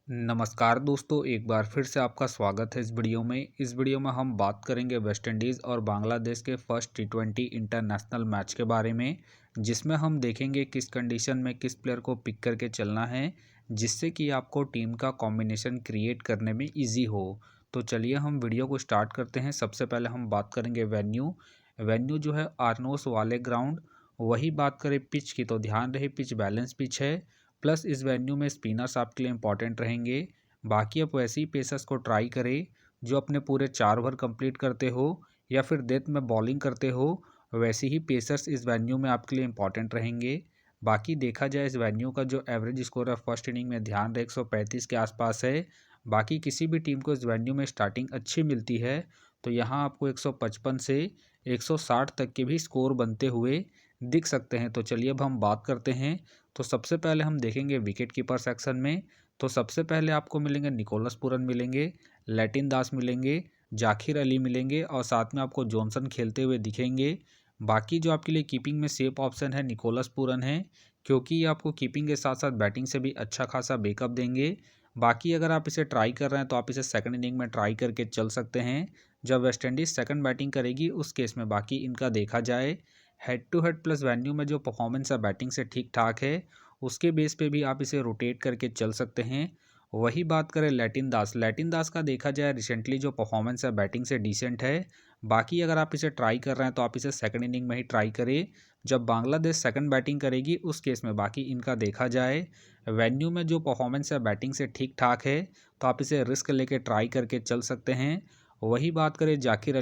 नमस्कार दोस्तों, एक बार फिर से आपका स्वागत है इस वीडियो में। इस वीडियो में हम बात करेंगे वेस्ट इंडीज़ और बांग्लादेश के फर्स्ट टी20 इंटरनेशनल मैच के बारे में, जिसमें हम देखेंगे किस कंडीशन में किस प्लेयर को पिक करके चलना है, जिससे कि आपको टीम का कॉम्बिनेशन क्रिएट करने में ईजी हो। तो चलिए हम वीडियो को स्टार्ट करते हैं। सबसे पहले हम बात करेंगे वेन्यू। वेन्यू जो है आर्नोस वाले ग्राउंड। वही बात करें पिच की, तो ध्यान रहे पिच बैलेंस पिच है, प्लस इस वेन्यू में स्पिनर्स आपके लिए इंपॉर्टेंट रहेंगे। बाकी आप वैसे ही पेसर्स को ट्राई करें जो अपने पूरे 4 ओवर कंप्लीट करते हो या फिर डेथ में बॉलिंग करते हो, वैसे ही पेसर्स इस वेन्यू में आपके लिए इंपॉर्टेंट रहेंगे। बाकी देखा जाए इस वेन्यू का जो एवरेज स्कोर है फर्स्ट इनिंग में ध्यान रहे 135 के आसपास है। बाकी किसी भी टीम को इस वेन्यू में स्टार्टिंग अच्छी मिलती है तो यहाँ आपको 155 से 160 तक के भी स्कोर बनते हुए दिख सकते हैं। तो चलिए अब हम बात करते हैं। तो सबसे पहले हम देखेंगे विकेट कीपर सेक्शन में। तो सबसे पहले आपको मिलेंगे निकोलस पूरन मिलेंगे, लैटिन दास मिलेंगे, जाकिर अली मिलेंगे और साथ में आपको जॉनसन खेलते हुए दिखेंगे। बाकी जो आपके लिए कीपिंग में सेफ ऑप्शन है निकोलस पूरन है, क्योंकि ये आपको कीपिंग के साथ साथ बैटिंग से भी अच्छा खासा बैकअप देंगे। बाकी अगर आप इसे ट्राई कर रहे हैं तो आप इसे सेकंड इनिंग में ट्राई करके चल सकते हैं। जब वेस्ट इंडीज़ सेकंड बैटिंग करेगी उस केस में बाकी इनका देखा जाए head to head plus venue में जो परफॉर्मेंस है बैटिंग से ठीक ठाक है, उसके बेस पे भी आप इसे रोटेट करके चल सकते हैं। वही बात करें लैटिन दास का देखा जाए रिसेंटली जो परफॉर्मेंस है बैटिंग से डिसेंट है। बाकी अगर आप इसे ट्राई कर रहे हैं तो आप इसे सेकंड इनिंग में ही ट्राई करें जब बांग्लादेश सेकंड बैटिंग करेगी उस केस में। बाकी इनका देखा जाए वेन्यू में जो परफॉर्मेंस है बैटिंग से ठीक ठाक है, तो आप इसे रिस्क लेके ट्राई करके चल सकते हैं। वही बात करें जाकिर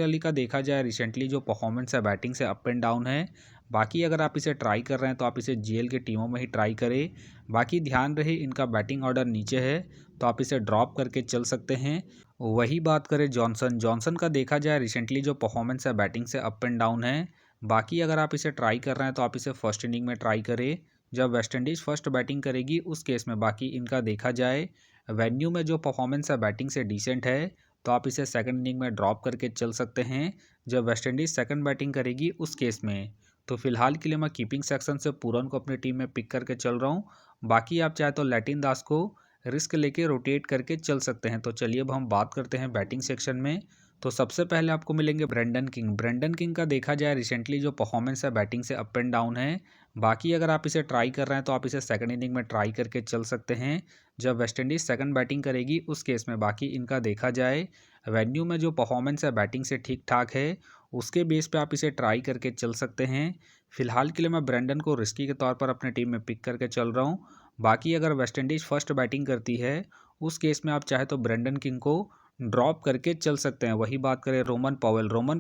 अली का देखा जाए रिसेंटली जो परफॉर्मेंस है बैटिंग से अप एंड डाउन है। बाकी अगर आप इसे ट्राई कर रहे हैं तो आप इसे जीएल की टीमों में ही ट्राई करें। बाकी ध्यान रहे इनका बैटिंग ऑर्डर नीचे है तो आप इसे ड्रॉप करके चल सकते हैं। वही बात करें जॉनसन का देखा जाए रिसेंटली जो परफॉर्मेंस है बैटिंग से अप एंड डाउन है। बाकी अगर आप इसे ट्राई कर रहे हैं तो आप इसे फर्स्ट इनिंग में ट्राई करें जब वेस्ट इंडीज़ फर्स्ट बैटिंग करेगी उस केस में। बाकी इनका देखा जाए वेन्यू में जो परफॉर्मेंस है बैटिंग से डिसेंट है, तो आप इसे सेकंड इनिंग में ड्रॉप करके चल सकते हैं जब वेस्ट इंडीज़ सेकंड बैटिंग करेगी उस केस में। तो फिलहाल के लिए मैं कीपिंग सेक्शन से पूरन को अपनी टीम में पिक करके चल रहा हूँ। बाकी आप चाहे तो लैटिन दास को रिस्क लेके रोटेट करके चल सकते हैं। तो चलिए अब हम बात करते हैं बैटिंग सेक्शन में। तो सबसे पहले आपको मिलेंगे ब्रेंडन किंग का देखा जाए रिसेंटली जो परफॉर्मेंस है बैटिंग से अप एंड डाउन है। बाकी अगर आप इसे ट्राई कर रहे हैं तो आप इसे सेकंड इनिंग में ट्राई करके चल सकते हैं जब वेस्ट इंडीज़ सेकंड बैटिंग करेगी उस केस में। बाकी इनका देखा जाए वेन्यू में जो परफॉर्मेंस है बैटिंग से ठीक ठाक है, उसके बेस पे आप इसे ट्राई करके चल सकते हैं। फिलहाल के लिए मैं ब्रेंडन को रिस्की के तौर पर अपने टीम में पिक करके चल रहा हूँ। बाकी अगर वेस्ट इंडीज़ फर्स्ट बैटिंग करती है उस केस में आप चाहे तो ब्रेंडन किंग को ड्रॉप करके चल सकते हैं। वही बात करें रोमन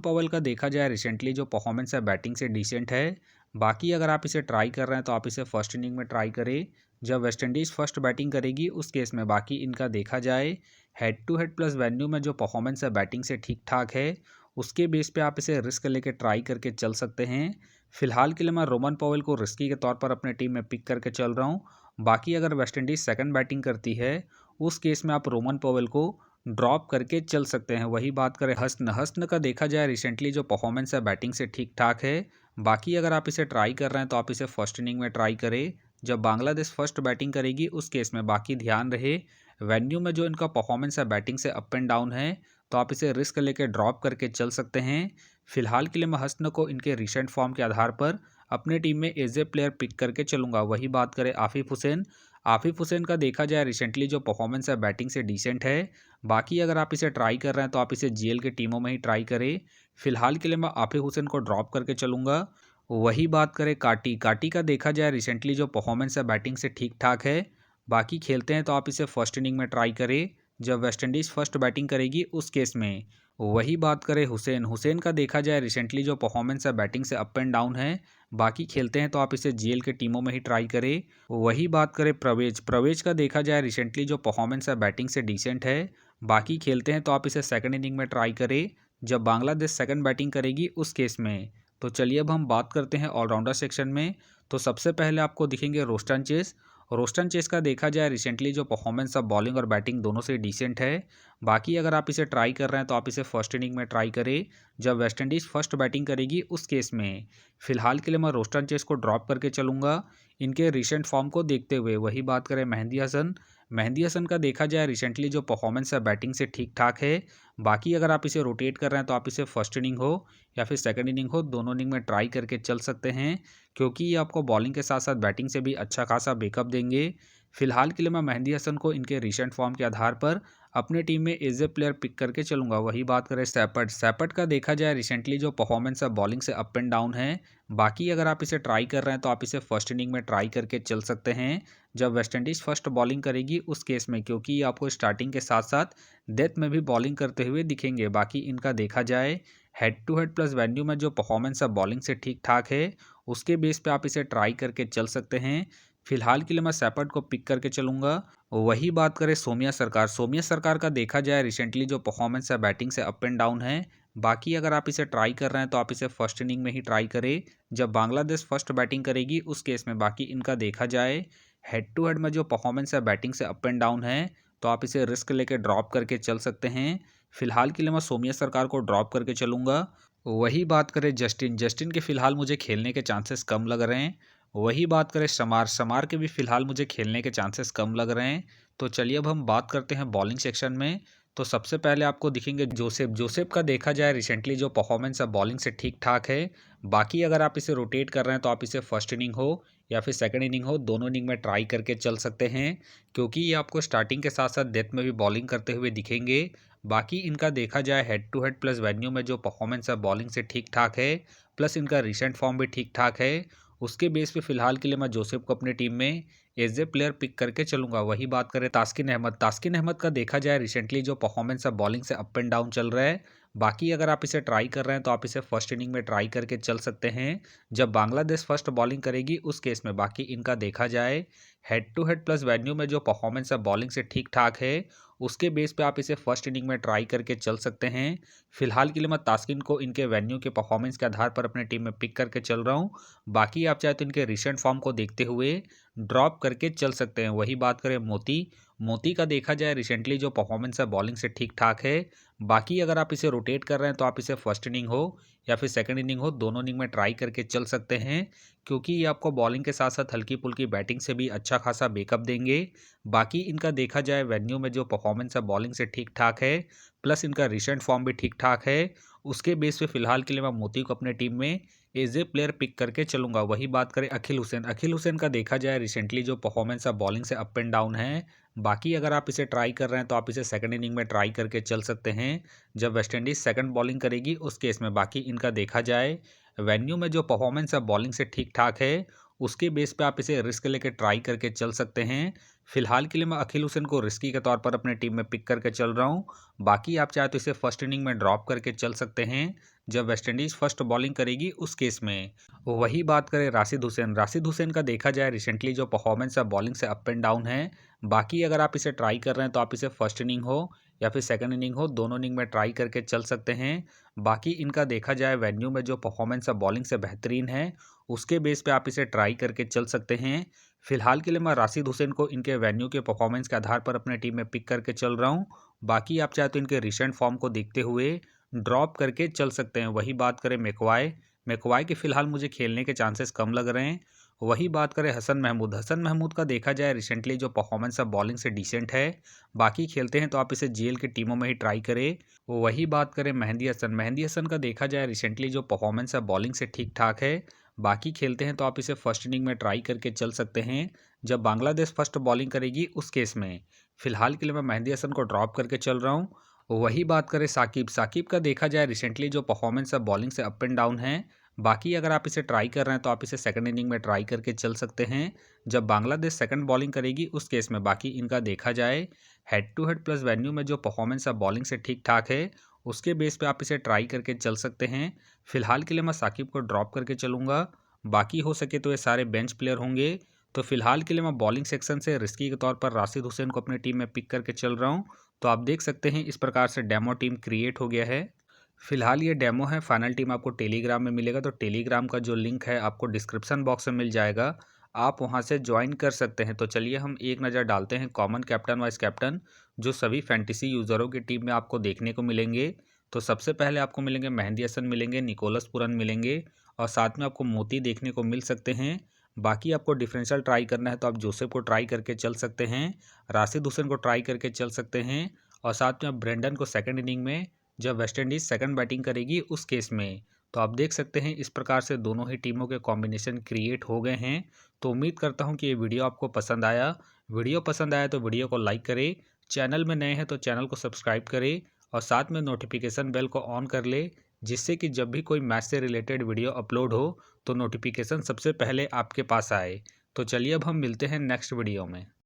पॉवेल का देखा जाए रिसेंटली जो परफॉर्मेंस है बैटिंग से डिसेंट है। बाकी अगर आप इसे ट्राई कर रहे हैं तो आप इसे फर्स्ट इनिंग में ट्राई करें जब वेस्ट इंडीज़ फर्स्ट बैटिंग करेगी उस केस में। बाकी इनका देखा जाए head to head plus venue में जो परफॉर्मेंस है बैटिंग से ठीक ठाक है, उसके बेस पे आप इसे रिस्क लेके ट्राई करके चल सकते हैं। फिलहाल के लिए मैं रोमन पॉवेल को रिस्की के तौर पर अपने टीम में पिक करके चल रहा हूँ। बाकी अगर वेस्ट इंडीज़ सेकंड बैटिंग करती है उस केस में आप रोमन पॉवेल को ड्रॉप करके चल सकते हैं। वही बात करें हसन का देखा जाए रिसेंटली जो परफॉर्मेंस है बैटिंग से ठीक ठाक है। बाकी अगर आप इसे ट्राई कर रहे हैं तो आप इसे फर्स्ट इनिंग में ट्राई करें जब बांग्लादेश फर्स्ट बैटिंग करेगी उस केस में। बाकी ध्यान रहे वेन्यू में जो इनका परफॉर्मेंस है बैटिंग से अप एंड डाउन है, तो आप इसे रिस्क लेके ड्रॉप करके चल सकते हैं। फिलहाल के लिए मैं हसन को इनके रिसेंट फॉर्म के आधार पर अपने टीम में एज ए प्लेयर पिक करके चलूंगा। वही बात करें आफिफ हुसैन का देखा जाए रिसेंटली जो परफॉर्मेंस है बैटिंग से डिसेंट है। बाकी अगर आप इसे ट्राई कर रहे हैं तो आप इसे जीएल की टीमों में ही ट्राई करें। फिलहाल के लिए मैं आफिफ हुसैन को ड्रॉप करके चलूंगा। वही बात करें काटी का देखा जाए रिसेंटली जो परफॉर्मेंस है बैटिंग से ठीक ठाक है। बाकी खेलते हैं तो आप इसे फर्स्ट इनिंग में ट्राई करें जब वेस्ट इंडीज़ फर्स्ट बैटिंग करेगी उस केस में। वही बात करें हुसैन का देखा जाए रिसेंटली जो परफॉर्मेंस है बैटिंग से अप एंड डाउन है। बाकी खेलते हैं तो आप इसे जीएल के टीमों में ही ट्राई करें। वही बात करें प्रवेज का देखा जाए रिसेंटली जो परफॉर्मेंस है बैटिंग से डिसेंट है। बाकी खेलते हैं तो आप इसे सेकंड इनिंग में ट्राई करें जब बांग्लादेश सेकंड बैटिंग करेगी उस केस में। तो चलिए अब हम बात करते हैं ऑलराउंडर सेक्शन में। तो सबसे पहले आपको दिखेंगे रोस्टन चेस का देखा जाए रिसेंटली जो परफॉर्मेंस ऑफ बॉलिंग और बैटिंग दोनों से डिसेंट है। बाकी अगर आप इसे ट्राई कर रहे हैं तो आप इसे फर्स्ट इनिंग में ट्राई करें जब वेस्ट इंडीज़ फर्स्ट बैटिंग करेगी उस केस में। फिलहाल के लिए मैं रोस्टन चेस को ड्रॉप करके चलूंगा इनके रिसेंट फॉर्म को देखते हुए। वही बात करें मेहंदी हसन का देखा जाए रिसेंटली जो परफॉर्मेंस है बैटिंग से ठीक ठाक है। बाकी अगर आप इसे रोटेट कर रहे हैं तो आप इसे फर्स्ट इनिंग हो या फिर सेकंड इनिंग हो, दोनों इनिंग में ट्राई करके चल सकते हैं, क्योंकि ये आपको बॉलिंग के साथ साथ बैटिंग से भी अच्छा खासा बैकअप देंगे। फिलहाल के लिए मैं मेहंदी हसन को इनके रिसेंट फॉर्म के आधार पर अपने टीम में एज ए प्लेयर पिक करके चलूंगा। वही बात करें सैपट का देखा जाए रिसेंटली जो परफॉर्मेंस है बॉलिंग से अप एंड डाउन है। बाकी अगर आप इसे ट्राई कर रहे हैं तो आप इसे फर्स्ट इनिंग में ट्राई करके चल सकते हैं जब वेस्ट इंडीज फर्स्ट बॉलिंग करेगी उस केस में, क्योंकि ये आपको स्टार्टिंग के साथ साथ डेथ में भी बॉलिंग करते हुए दिखेंगे। बाकी इनका देखा जाए head to head plus venue में जो परफॉर्मेंस है बॉलिंग से ठीक ठाक है, उसके बेस पे आप इसे ट्राई करके चल सकते हैं। फिलहाल के लिए मैं सैपट को पिक करके चलूंगा। वही बात करें सोमिया सरकार का देखा जाए रिसेंटली जो परफॉर्मेंस है बैटिंग से अप एंड डाउन है। बाकी अगर आप इसे ट्राई कर रहे हैं तो आप इसे फर्स्ट इनिंग में ही ट्राई करें जब बांग्लादेश फर्स्ट बैटिंग करेगी उस केस में। बाकी इनका देखा जाए हेड टू हेड में जो परफॉर्मेंस है बैटिंग से अप एंड डाउन है, तो आप इसे रिस्क लेके ड्रॉप करके चल सकते हैं। फिलहाल के लिए मैं सोमिया सरकार को ड्रॉप करके चलूंगा। वही बात करें जस्टिन के फिलहाल मुझे खेलने के चांसेस कम लग रहे हैं। वही बात करें समार के भी फिलहाल मुझे खेलने के चांसेस कम लग रहे हैं। तो चलिए अब हम बात करते हैं बॉलिंग सेक्शन में। तो सबसे पहले आपको दिखेंगे जोसेफ का देखा जाए रिसेंटली जो परफॉर्मेंस है बॉलिंग से ठीक ठाक है। बाकी अगर आप इसे रोटेट कर रहे हैं तो आप इसे फर्स्ट इनिंग हो या फिर सेकंड इनिंग हो, दोनों इनिंग में ट्राई करके चल सकते हैं, क्योंकि ये आपको स्टार्टिंग के साथ साथ डेथ में भी बॉलिंग करते हुए दिखेंगे। बाकी इनका देखा जाए head to head plus venue में जो परफॉर्मेंस है बॉलिंग से ठीक ठाक है, प्लस इनका रिसेंट फॉर्म भी ठीक ठाक है। उसके बेस पे फिलहाल के लिए मैं जोसेफ को अपनी टीम में एज ए प्लेयर पिक करके चलूंगा। वही बात करें तास्किन अहमद का देखा जाए रिसेंटली जो परफॉर्मेंस है बॉलिंग से अप एंड डाउन चल रहा है। बाकी अगर आप इसे ट्राई कर रहे हैं तो आप इसे फर्स्ट इनिंग में ट्राई करके चल सकते हैं जब बांग्लादेश फर्स्ट बॉलिंग करेगी उस केस में। बाकी इनका देखा जाए head to head plus venue में जो परफॉर्मेंस है बॉलिंग से ठीक ठाक है, उसके बेस पे आप इसे फर्स्ट इनिंग में ट्राई करके चल सकते हैं। फिलहाल के लिए मैं तास्किन को इनके वेन्यू के परफॉर्मेंस के आधार पर अपने टीम में पिक करके चल रहा हूँ। बाकी आप चाहे तो इनके रिसेंट फॉर्म को देखते हुए ड्रॉप करके चल सकते हैं। वही बात करें मोती का देखा जाए रिसेंटली जो परफॉर्मेंस है बॉलिंग से ठीक ठाक है। बाकी अगर आप इसे रोटेट कर रहे हैं तो आप इसे फर्स्ट इनिंग हो या फिर सेकंड इनिंग हो, दोनों इनिंग में ट्राई करके चल सकते हैं, क्योंकि ये आपको बॉलिंग के साथ साथ हल्की फुल्की बैटिंग से भी अच्छा खासा बैकअप देंगे। बाकी इनका देखा जाए वेन्यू में जो परफॉर्मेंस है बॉलिंग से ठीक ठाक है, प्लस इनका रिसेंट फॉर्म भी ठीक ठाक है। उसके बेस पे फिलहाल के लिए मैं मोती को अपने टीम में एज ए प्लेयर पिक करके चलूंगा। वही बात करें अखिल हुसैन का देखा जाए रिसेंटली जो परफॉर्मेंस है बॉलिंग से अप एंड डाउन है। बाकी अगर आप इसे ट्राई कर रहे हैं तो आप इसे सेकंड इनिंग में ट्राई करके चल सकते हैं जब वेस्ट इंडीज सेकंड बॉलिंग करेगी उस केस में। बाकी इनका देखा जाए वेन्यू में जो परफॉर्मेंस है बॉलिंग से ठीक ठाक है, उसके बेस पे आप इसे रिस्क लेके ट्राई करके चल सकते हैं। फिलहाल के लिए मैं अखिल हुसैन को रिस्की के तौर पर अपने टीम में पिक करके चल रहा हूँ। बाकी आप चाहे तो इसे फर्स्ट इनिंग में ड्रॉप करके चल सकते हैं जब वेस्ट इंडीज फर्स्ट बॉलिंग करेगी उस केस में। वही बात करें राशिद हुसैन का देखा जाए रिसेंटली जो परफॉर्मेंस है बॉलिंग से अप एंड डाउन है। बाकी अगर आप इसे ट्राई कर रहे हैं तो आप इसे फर्स्ट इनिंग हो या फिर सेकंड इनिंग हो, दोनों इनिंग में ट्राई करके चल सकते हैं। बाकी इनका देखा जाए वेन्यू में जो परफॉर्मेंस है बॉलिंग से बेहतरीन है, उसके बेस पे आप इसे ट्राई करके चल सकते हैं। फिलहाल के लिए मैं राशिद हुसैन को इनके वेन्यू के परफॉर्मेंस के आधार पर अपने टीम में पिक करके चल रहा हूँ। बाकी आप चाहे तो इनके रिसेंट फॉर्म को देखते हुए ड्रॉप करके चल सकते हैं। वही बात करें मैकवाय के फिलहाल मुझे खेलने के चांसेस कम लग रहे हैं। वही बात करें हसन महमूद का देखा जाए रिसेंटली जो परफॉर्मेंस है बॉलिंग से डिसेंट है। बाकी खेलते हैं तो आप इसे जीएल की टीमों में ही ट्राई करें। वही बात करें मेहंदी हसन का देखा जाए रिसेंटली जो परफॉर्मेंस है बॉलिंग से ठीक ठाक है। बाकी खेलते हैं तो आप इसे फर्स्ट इनिंग में ट्राई करके चल सकते हैं जब बांग्लादेश फर्स्ट बॉलिंग करेगी उस केस में। फिलहाल के लिए मैं मेहंदी हसन को ड्रॉप करके चल रहा हूँ। वही बात करें साकिब का देखा जाए रिसेंटली जो परफॉर्मेंस है बॉलिंग से अप एंड डाउन है। बाकी अगर आप इसे ट्राई कर रहे हैं तो आप इसे सेकंड इनिंग में ट्राई करके चल सकते हैं जब बांग्लादेश सेकंड बॉलिंग करेगी उस केस में। बाकी इनका देखा जाए head to head plus venue में जो परफॉर्मेंस है बॉलिंग से ठीक ठाक है, उसके बेस पे आप इसे ट्राई करके चल सकते हैं। फिलहाल के लिए मैं साकिब को ड्रॉप करके चलूंगा। बाकी हो सके तो ये सारे बेंच प्लेयर होंगे। तो फिलहाल के लिए मैं बॉलिंग सेक्शन से रिस्की के तौर पर राशिद हुसैन को अपनी टीम में पिक करके चल रहा हूँ। तो आप देख सकते हैं इस प्रकार से डेमो टीम क्रिएट हो गया है। फिलहाल ये डेमो है, फाइनल टीम आपको टेलीग्राम में मिलेगा। तो टेलीग्राम का जो लिंक है आपको डिस्क्रिप्शन बॉक्स में मिल जाएगा, आप वहां से ज्वाइन कर सकते हैं। तो चलिए हम एक नज़र डालते हैं कॉमन कैप्टन वाइस कैप्टन जो सभी फैंटेसी यूज़रों की टीम में आपको देखने को मिलेंगे। तो सबसे पहले आपको मिलेंगे मेहंदी हसन मिलेंगे, निकोलस पुरन मिलेंगे और साथ में आपको मोती देखने को मिल सकते हैं। बाकी आपको डिफरेंशियल ट्राई करना है तो आप जोसेफ को ट्राई करके चल सकते हैं, राशिद हुसैन को ट्राई करके चल सकते हैं और साथ में आप ब्रेंडन को सेकंड इनिंग में जब वेस्ट इंडीज़ सेकंड बैटिंग करेगी उस केस में। तो आप देख सकते हैं इस प्रकार से दोनों ही टीमों के कॉम्बिनेशन क्रिएट हो गए हैं। तो उम्मीद करता हूं कि ये वीडियो आपको पसंद आया। वीडियो पसंद आया तो वीडियो को लाइक करें, चैनल में नए हैं तो चैनल को सब्सक्राइब करें और साथ में नोटिफिकेशन बेल को ऑन कर ले, जिससे कि जब भी कोई मैच से रिलेटेड वीडियो अपलोड हो तो नोटिफिकेशन सबसे पहले आपके पास आए। तो चलिए अब हम मिलते हैं नेक्स्ट वीडियो में।